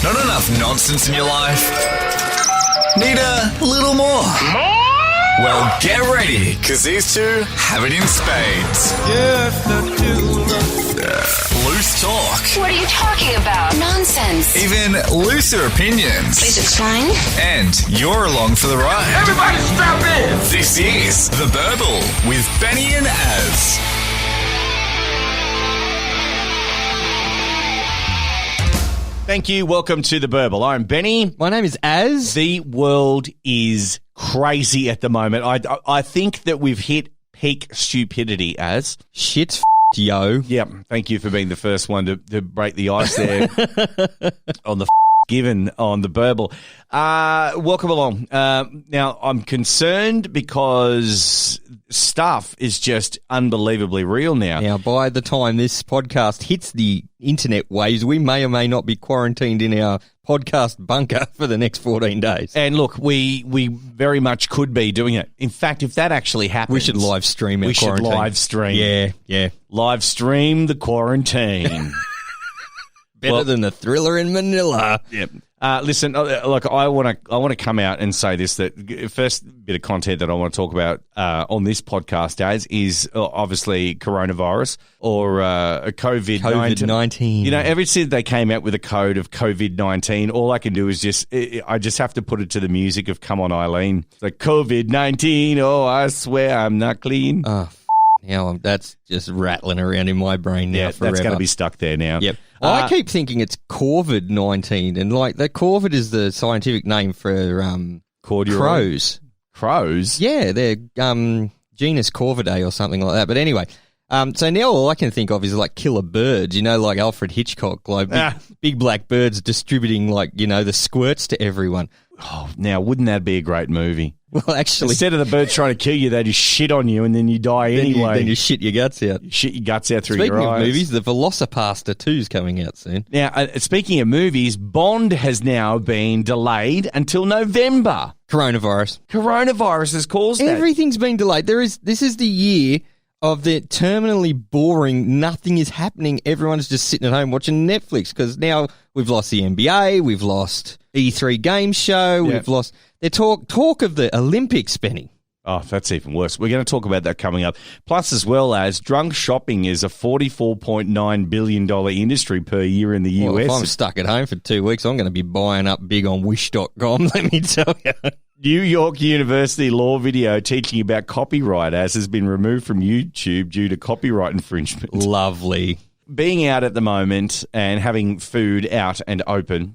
Not enough nonsense in your life? Need a little more? Well, get ready, because these two have it in spades. Loose talk. What are you talking about? Nonsense. Even looser opinions. Please explain. And you're along for the ride. Everybody strap in! This is The Burble with Benny and Az. Thank you. Welcome to The Burble. I'm Benny. My name is Az. The world is crazy at the moment. I think that we've hit peak stupidity, Az. Shit's yo. Yep. Thank you for being the first one to break the ice there on the given on The Burble. Welcome along. Now, I'm concerned because stuff is just unbelievably real now. Now, by the time this podcast hits the internet waves, we may or may not be quarantined in our podcast bunker for the next 14 days. And look, we very much could be doing it. In fact, if that actually happens, We should live stream our quarantine. We should live stream. Yeah. Live stream the quarantine. Better than the Thriller in Manila. Yep. Listen, look, I want to come out and say this, that first bit of content that I want to talk about on this podcast, Az, is obviously coronavirus or COVID-19. You know, ever since they came out with a code of COVID-19, all I can do is I just have to put it to the music of Come On Eileen. It's like, COVID-19, oh, I swear I'm not clean. Oh, now that's just rattling around in my brain now forever. That's going to be stuck there now. Yep. I keep thinking it's Corvid-19, and like the Corvid is the scientific name for crows. Crows? Yeah, they're genus Corvidae or something like that. But anyway, so now all I can think of is like killer birds, you know, like Alfred Hitchcock, like big black birds distributing like, you know, the squirts to everyone. Oh, now, wouldn't that be a great movie? Well, actually, instead of the birds trying to kill you, they just shit on you and then you die anyway. Then you shit your guts out. You shit your guts out through your eyes. Speaking of movies, the Velocipaster 2 is coming out soon. Now, speaking of movies, Bond has now been delayed until November. Coronavirus has caused that. Everything's been delayed. This is the year of the terminally boring, nothing is happening. Everyone's just sitting at home watching Netflix because now we've lost the NBA, we've lost E3 game show, we've lost... They talk of the Olympics, Benny. Oh, that's even worse. We're going to talk about that coming up. Plus, as well as drunk shopping is a $44.9 billion industry per year in the US. Well, if I'm stuck at home for 2 weeks, I'm going to be buying up big on Wish.com, let me tell you. New York University law video teaching about copyright has been removed from YouTube due to copyright infringement. Lovely. Being out at the moment and having food out and open,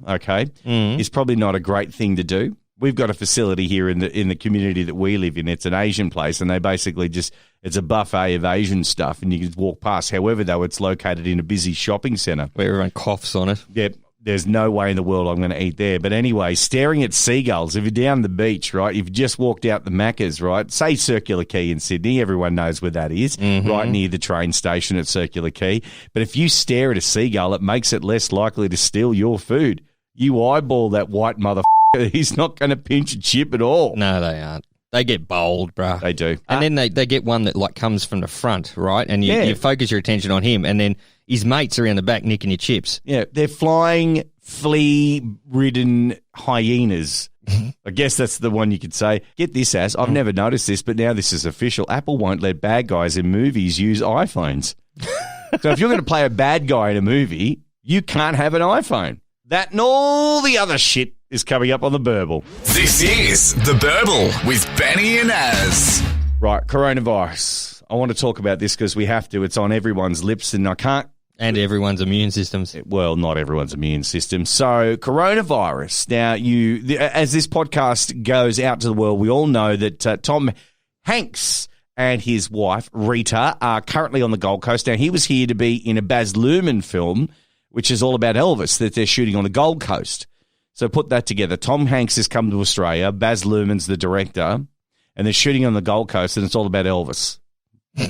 is probably not a great thing to do. We've got a facility here in the community that we live in. It's an Asian place, and they basically it's a buffet of Asian stuff, and you can walk past. However, though, it's located in a busy shopping centre. Where everyone coughs on it. Yep. There's no way in the world I'm going to eat there. But anyway, staring at seagulls. If you're down the beach, right, you've just walked out the Macca's, right, say Circular Quay in Sydney. Everyone knows where that is, right near the train station at Circular Quay. But if you stare at a seagull, it makes it less likely to steal your food. You eyeball that white motherfucker. He's not going to pinch a chip at all. No, they aren't. They get bold, bruh. They do. And then they get one that like comes from the front, right? And you focus your attention on him, and then his mates are in the back nicking your chips. Yeah, they're flying flea-ridden hyenas. I guess that's the one you could say. Get this, Az. I've never noticed this, but now this is official. Apple won't let bad guys in movies use iPhones. So if you're going to play a bad guy in a movie, you can't have an iPhone. That and all the other shit is coming up on The Burble. This is The Burble with Benny and Az. Right, coronavirus. I want to talk about this because we have to. It's on everyone's lips and I can't. And everyone's immune systems. Well, not everyone's immune system. So coronavirus. Now, as this podcast goes out to the world, we all know that Tom Hanks and his wife, Rita, are currently on the Gold Coast. Now, he was here to be in a Baz Luhrmann film, which is all about Elvis, that they're shooting on the Gold Coast. So put that together. Tom Hanks has come to Australia. Baz Luhrmann's the director. And they're shooting on the Gold Coast, and it's all about Elvis.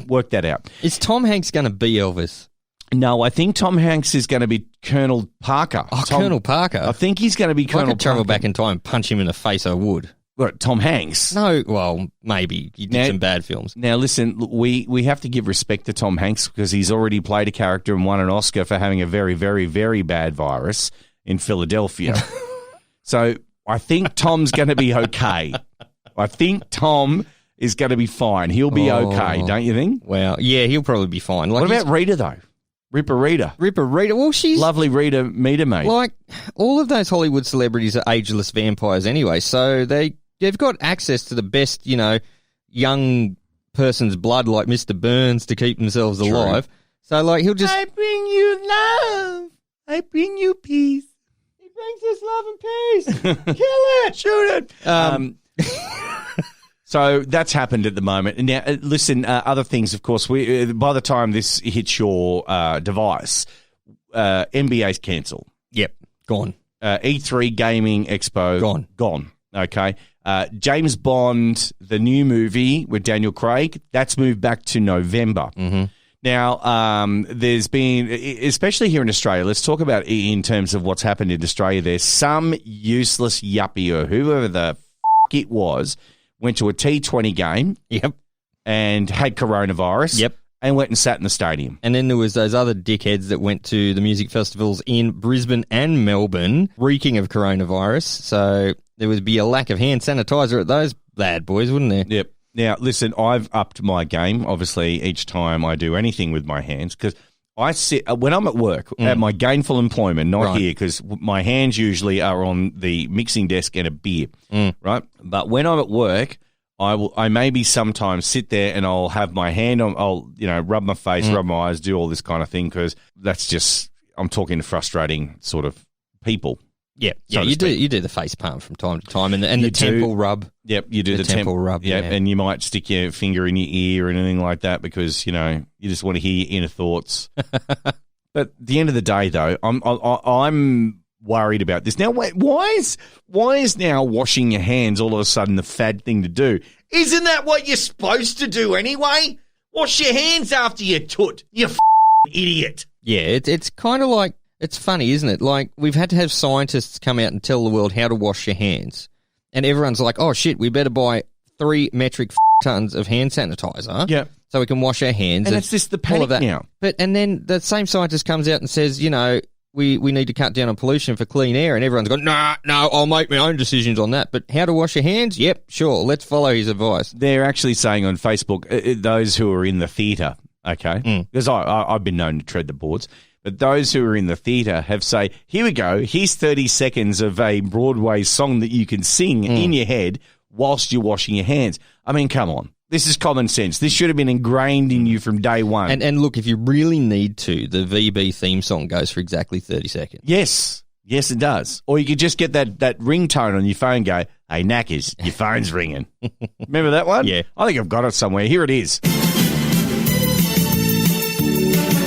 Work that out. Is Tom Hanks going to be Elvis? No, I think Tom Hanks is going to be Colonel Parker. Oh, Colonel Parker? I think he's going to be Colonel Parker. I could travel back in time and punch him in the face, I would. What, Tom Hanks? No, well, maybe. He did some bad films. Now, listen, we have to give respect to Tom Hanks because he's already played a character and won an Oscar for having a very, very, very bad virus in Philadelphia. So I think Tom's going to be okay. I think Tom is going to be fine. He'll be okay, don't you think? Well, yeah, he'll probably be fine. Like, What about Rita, though? Ripper Rita. Well, she's Lovely Rita Meter, mate. like all of those Hollywood celebrities are ageless vampires anyway, so they've got access to the best, young person's blood like Mr. Burns to keep themselves alive. So, like, he'll just... I bring you love. I bring you peace. He brings us love and peace. Kill it. Shoot it. So that's happened at the moment. And now, listen, other things, of course, by the time this hits your device, NBA's cancelled. Yep, gone. E3 Gaming Expo. Gone. Okay. James Bond, the new movie with Daniel Craig, that's moved back to November. Mm-hmm. Now, there's been, especially here in Australia, let's talk about in terms of what's happened in Australia. There's some useless yuppie or whoever the it was, went to a T20 game. Yep. And had coronavirus. Yep. And went and sat in the stadium. And then there was those other dickheads that went to the music festivals in Brisbane and Melbourne, reeking of coronavirus. So there would be a lack of hand sanitizer at those bad boys, wouldn't there? Yep. Now, listen, I've upped my game, obviously, each time I do anything with my hands, because I sit, when I'm at work, at my gainful employment, not here, because my hands usually are on the mixing desk and a beer, right? But when I'm at work, I maybe sometimes sit there and I'll have my hand on, I'll, rub my face, rub my eyes, do all this kind of thing, because that's just, I'm talking to frustrating sort of people. Yeah, you do the face palm from time to time, and the temple rub. Yep, you do the temple rub. Yep, yeah, and you might stick your finger in your ear or anything like that because you just want to hear your inner thoughts. But at the end of the day, though, I'm worried about this. Now, wait, why is now washing your hands all of a sudden the fad thing to do? Isn't that what you're supposed to do anyway? Wash your hands after you toot, you idiot. Yeah, it's kind of like. It's funny, isn't it? Like, we've had to have scientists come out and tell the world how to wash your hands. And everyone's like, oh, shit, we better buy 3 metric tons of hand sanitizer so we can wash our hands. And it's just the panic now. And then the same scientist comes out and says, we need to cut down on pollution for clean air. And everyone's gone, no, I'll make my own decisions on that. But how to wash your hands? Yep, sure, let's follow his advice. They're actually saying on Facebook, those who are in the theatre, okay, because I've been known to tread the boards, but those who are in the theatre have say, here we go, here's 30 seconds of a Broadway song that you can sing in your head whilst you're washing your hands. I mean, come on. This is common sense. This should have been ingrained in you from day one. And look, if you really need to, the VB theme song goes for exactly 30 seconds. Yes, it does. Or you could just get that ringtone on your phone go, hey, knackers, your phone's ringing. Remember that one? Yeah. I think I've got it somewhere. Here it is.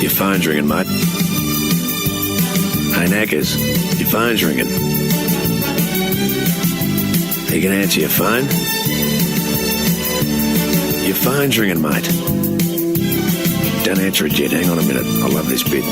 Your phone's ringing, mate. Hey, knackers, your phone's ringing. Are you going to answer your phone? Your phone's ringing, mate. Don't answer it yet. Hang on a minute. I love this bit.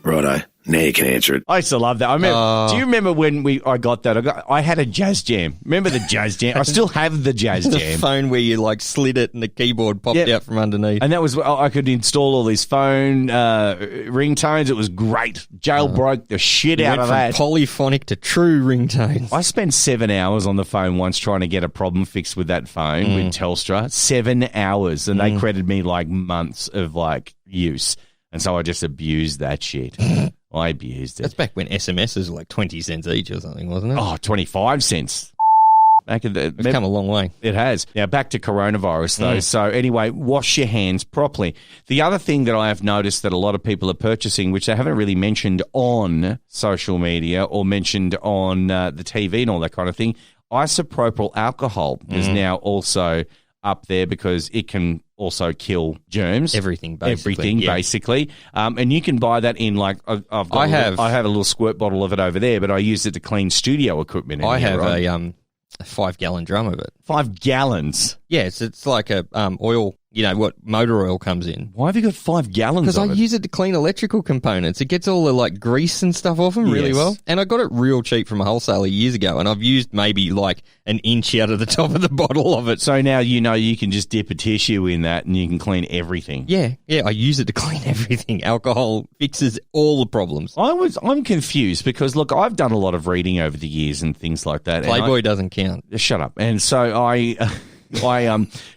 Righto. Now you can answer it. I used to love that. I remember. Do you remember when I got that? I had a Jazz Jam. Remember the Jazz Jam? I still have the Jazz The Jam. phone where you slid it and the keyboard popped out from underneath. And that was, I could install all these phone ringtones. It was great. Jailbroke the shit out of that. Polyphonic to true ringtones. I spent 7 hours on the phone once trying to get a problem fixed with that phone with Telstra. 7 hours. And they credited me months of use. And so I just abused that shit. I abused it. That's back when SMSs were 20 cents each or something, wasn't it? Oh, 25 cents. It's come a long way. It has. Now, back to coronavirus, though. So, anyway, wash your hands properly. The other thing that I have noticed that a lot of people are purchasing, which they haven't really mentioned on social media or mentioned on the TV and all that kind of thing, isopropyl alcohol is now also up there because it can also kill germs. Everything, basically. And you can buy that in I have a little squirt bottle of it over there, but I use it to clean studio equipment. I have a 5-gallon drum of it. 5 gallons? Yes, it's like a oil you know, what motor oil comes in. Why have you got 5 gallons Because of I it? use it to clean electrical components. It gets all the like grease and stuff off them really Yes. well. And I got it real cheap from a wholesaler years ago, and I've used maybe like an inch out of the top of the bottle of it. So now you know you can just dip a tissue in that and you can clean everything. Yeah, I use it to clean everything. Alcohol fixes all the problems. I'm confused because, look, I've done a lot of reading over the years and things like that. and Playboy doesn't count. Shut up. And so I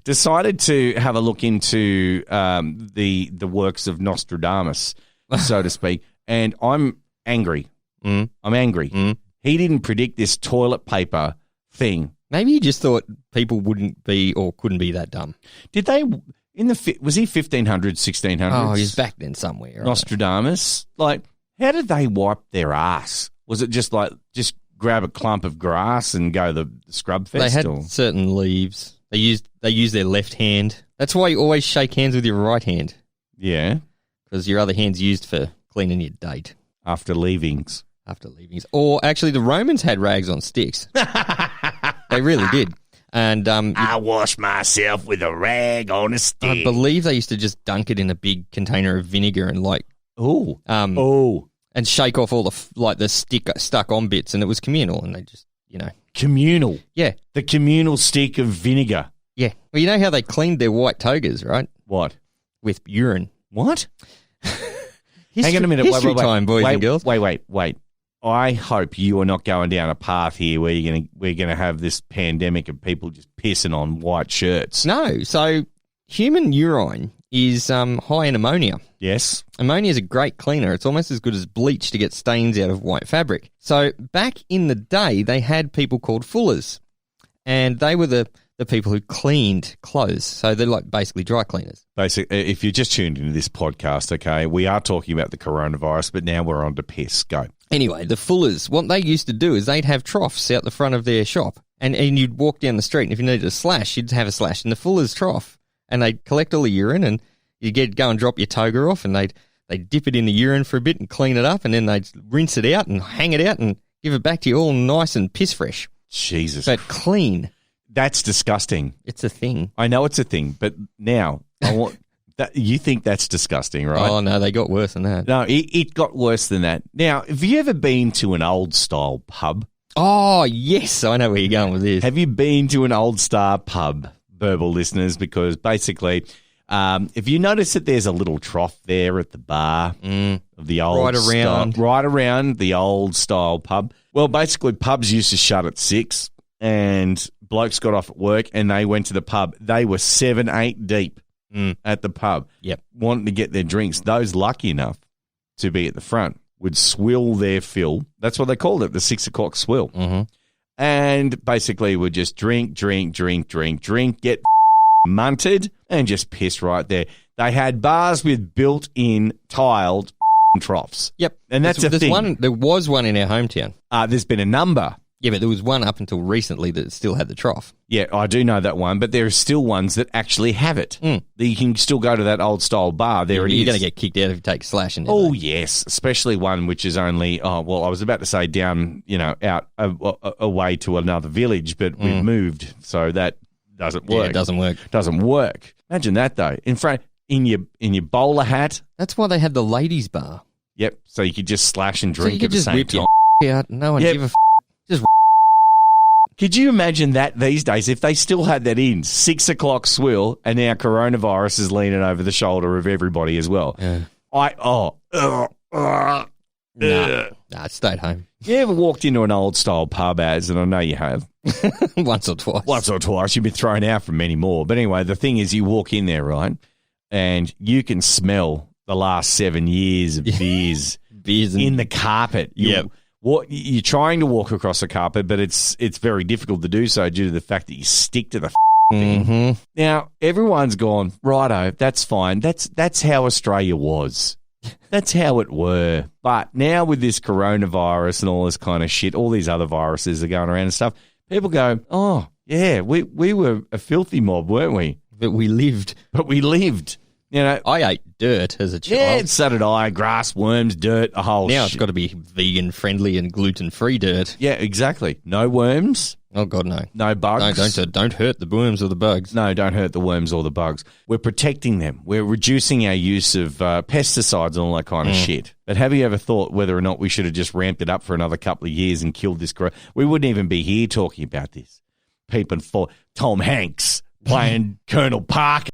decided to have a look into the works of Nostradamus, so to speak, and I'm angry. I'm angry. He didn't predict this toilet paper thing. Maybe he just thought people wouldn't be or couldn't be that dumb. Did they was he 1500s, 1600s? Oh, he's back then somewhere. Right? Nostradamus. Like, how did they wipe their ass? Was it just grab a clump of grass and go the scrub fest? They had or? certain leaves. They used their left hand. That's why you always shake hands with your right hand, Yeah, because your other hand's used for cleaning your date after leavings. after leavings. Or actually, the Romans had rags on sticks. They really did. And I wash myself with a rag on a stick. I believe they used to just dunk it in a big container of vinegar and and shake off all the stick stuck on bits, and it was communal, and they just, you know. Communal. Yeah. The communal stick of vinegar. Yeah. Well, you know how they cleaned their white togas, right? What? With urine. What? History, Hang on a minute. History wait. time, boys wait, and girls. Wait. I hope you are not going down a path here where we're gonna have this pandemic of people just pissing on white shirts. No. So human urine is high in ammonia. Yes. Ammonia is a great cleaner. It's almost as good as bleach to get stains out of white fabric. So back in the day, they had people called fullers, and they were the people who cleaned clothes. So they're like basically dry cleaners. Basically, if you just tuned into this podcast, okay, we are talking about the coronavirus, but now we're on to piss. Go. Anyway, the fullers, what they used to do is they'd have troughs out the front of their shop, and you'd walk down the street, and if you needed a slash, you'd have a slash in the fuller's trough, and they'd collect all the urine, and you'd go and drop your toga off, and they'd dip it in the urine for a bit and clean it up, and then they'd rinse it out and hang it out and give it back to you all nice and piss fresh. Jesus. But clean. That's disgusting. It's a thing. I know it's a thing, but now I want that. You think that's disgusting, right? Oh, no, they got worse than that. No, it got worse than that. Now, have you ever been to an old style pub? Oh, yes, I know where you're going with this. Have you been to an old star pub, verbal listeners? Because basically, if you notice that there's a little trough there at the bar of the old right around the old style pub. Well, basically, pubs used to shut at 6, and blokes got off at work and they went to the pub. They were 7, 8 deep at the pub. Yep. Wanting to get their drinks. Those lucky enough to be at the front would swill their fill. That's what they called it, the 6 o'clock swill. Mm-hmm. And basically would just drink, get munted, and just piss right there. They had bars with built-in tiled troughs. Yep. And that's a thing. There was one in our hometown. There's been a number. Yeah, but there was one up until recently that still had the trough. Yeah, I do know that one, but there are still ones that actually have it. You can still go to that old style bar. There it is. You're going to get kicked out if you take a slash in there. Oh, yes, especially one which is only, I was about to say down, out away to another village, but we've moved, so that doesn't work. Yeah, it doesn't work. Doesn't work. Imagine that, though. In your bowler hat. That's why they had the ladies' bar. Yep, so you could just slash and So drink you could at the just same whip time. your out. No one Yep. give a just Could you imagine that these days if they still had that in 6 o'clock swill and now coronavirus is leaning over the shoulder of everybody as well? Yeah. Stay at home. You ever walked into an old style pub and I know you have. Once or twice. Once or twice. You've been thrown out from many more. But anyway, the thing is you walk in there, right, and you can smell the last 7 years of beers in the carpet. You're trying to walk across the carpet, but it's very difficult to do so due to the fact that you stick to the thing. Mm-hmm. Now, everyone's gone, righto, that's fine. That's how Australia was. That's how it were. But now with this coronavirus and all this kind of shit, all these other viruses are going around and stuff, people go, oh, yeah, we were a filthy mob, weren't we? But we lived. I ate dirt as a child. Yeah, so did I. Grass, worms, dirt, a whole Now it's got to be vegan friendly and gluten free dirt. Yeah, exactly. No worms, Oh God, no. No bugs. No, don't hurt the worms or the bugs. No, don't hurt the worms or the bugs. We're protecting them. We're reducing our use of pesticides and all that kind of shit. But have you ever thought whether or not we should have just ramped it up for another couple of years and killed this growth? We wouldn't even be here talking about this. Peeping for Tom Hanks playing Colonel Parker